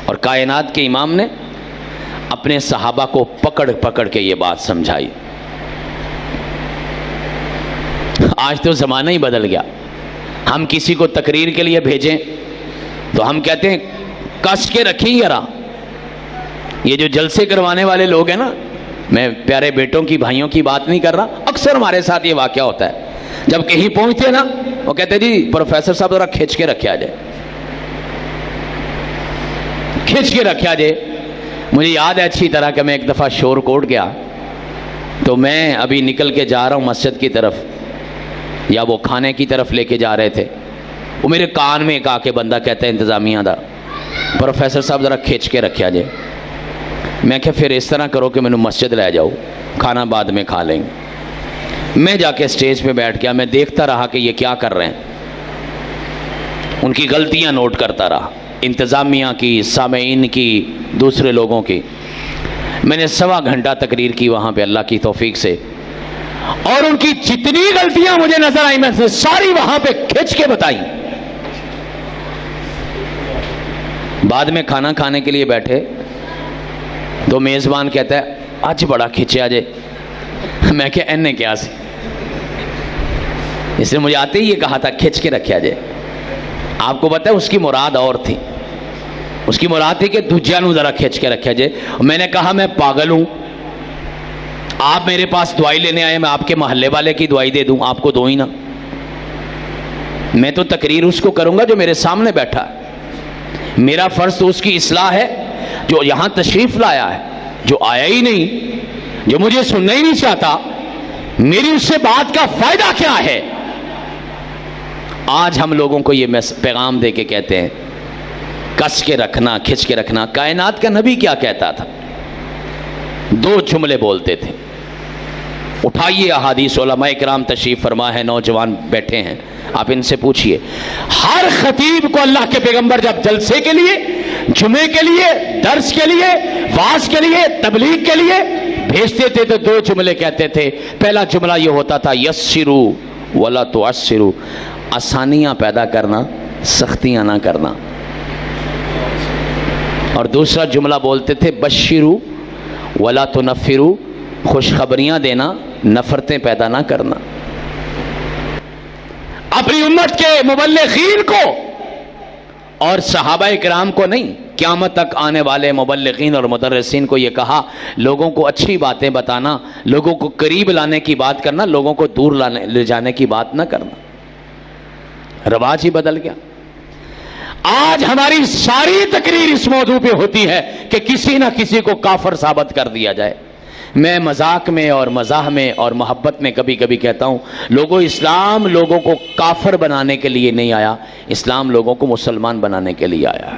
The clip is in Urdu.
اور کائنات کے امام نے اپنے صحابہ کو پکڑ پکڑ کے یہ بات سمجھائی۔ آج تو زمانہ ہی بدل گیا، ہم کسی کو تقریر کے لیے بھیجیں تو ہم کہتے ہیں کس کے رکھیں یارا۔ یہ جو جلسے کروانے والے لوگ ہیں نا، میں پیارے بیٹوں کی بھائیوں کی بات نہیں کر رہا، اکثر ہمارے ساتھ یہ واقعہ ہوتا ہے، جب کہیں پہنچتے نا وہ کہتے جی پروفیسر صاحب ذرا کھینچ کے رکھا جائے، کھینچ کے رکھا جائے۔ مجھے یاد ہے اچھی طرح کہ میں ایک دفعہ شور کوٹ گیا، تو میں ابھی نکل کے جا رہا ہوں مسجد کی طرف، یا وہ کھانے کی طرف لے کے جا رہے تھے، وہ میرے کان میں ایک آ کے بندہ کہتا ہے انتظامیہ دا پروفیسر صاحب ذرا کھینچ کے رکھا جائے۔ میں کہ پھر اس طرح کرو کہ میں مسجد لے جاؤ، کھانا بعد میں کھا لیں گے۔ میں جا کے سٹیج پہ بیٹھ گیا، میں دیکھتا رہا کہ یہ کیا کر رہے ہیں، ان کی غلطیاں نوٹ کرتا رہا، انتظامیہ کی، سامعین کی، دوسرے لوگوں کی۔ میں نے 1.25 گھنٹہ تقریر کی وہاں پہ اللہ کی توفیق سے، اور ان کی جتنی غلطیاں مجھے نظر آئی میں نے ساری وہاں پہ کھینچ کے بتائی۔ بعد میں کھانا کھانے کے لیے بیٹھے تو میزبان کہتا ہے آج بڑا کھچیا جے۔ میں کہ ان نے کیا سی، اس نے مجھے آتے ہی یہ کہا تھا کھچ کے رکھا جائے۔ آپ کو پتہ ہے اس کی مراد اور تھی، اس کی مراد تھی کہ دوجیا نو ذرا کھچ کے رکھا جائے۔ میں نے کہا میں پاگل ہوں، آپ میرے پاس دوائی لینے آئے، میں آپ کے محلے والے کی دوائی دے دوں، آپ کو دو ہی نا۔ میں تو تقریر اس کو کروں گا جو میرے سامنے بیٹھا ہے، میرا فرض تو اس کی اصلاح ہے جو یہاں تشریف لایا ہے، جو آیا ہی نہیں، جو مجھے سننا ہی نہیں چاہتا، میری اس سے بات کا فائدہ کیا ہے؟ آج ہم لوگوں کو یہ پیغام دے کے کہتے ہیں کس کے رکھنا، کھچ کے رکھنا۔ کائنات کا نبی کیا کہتا تھا؟ 2 جملے بولتے تھے۔ اٹھائیے احادیث، علماء کرام تشریف فرما ہے، نوجوان بیٹھے ہیں، آپ ان سے پوچھئے۔ ہر خطیب کو اللہ کے پیغمبر جب جلسے کے لیے، جمعے کے لیے، درس کے لیے، واعظ کے لیے، تبلیغ کے لیے بھیجتے تھے تو 2 جملے کہتے تھے۔ پہلا جملہ یہ ہوتا تھا یسرو ولا تعسرو، آسانیاں پیدا کرنا، سختیاں نہ کرنا۔ اور دوسرا جملہ بولتے تھے بشرو ولا تنفرو، خوشخبریاں دینا، نفرتیں پیدا نہ کرنا۔ اپنی امت کے مبلغین کو اور صحابہ کرام کو نہیں، قیامت تک آنے والے مبلغین اور مدرسین کو یہ کہا لوگوں کو اچھی باتیں بتانا، لوگوں کو قریب لانے کی بات کرنا، لوگوں کو دور لے جانے کی بات نہ کرنا۔ رواج ہی بدل گیا۔ آج ہماری ساری تقریر اس موضوع پہ ہوتی ہے کہ کسی نہ کسی کو کافر ثابت کر دیا جائے۔ میں مذاق میں اور مزاح میں اور محبت میں کبھی کبھی کہتا ہوں لوگوں، اسلام لوگوں کو کافر بنانے کے لیے نہیں آیا، اسلام لوگوں کو مسلمان بنانے کے لیے آیا ہے۔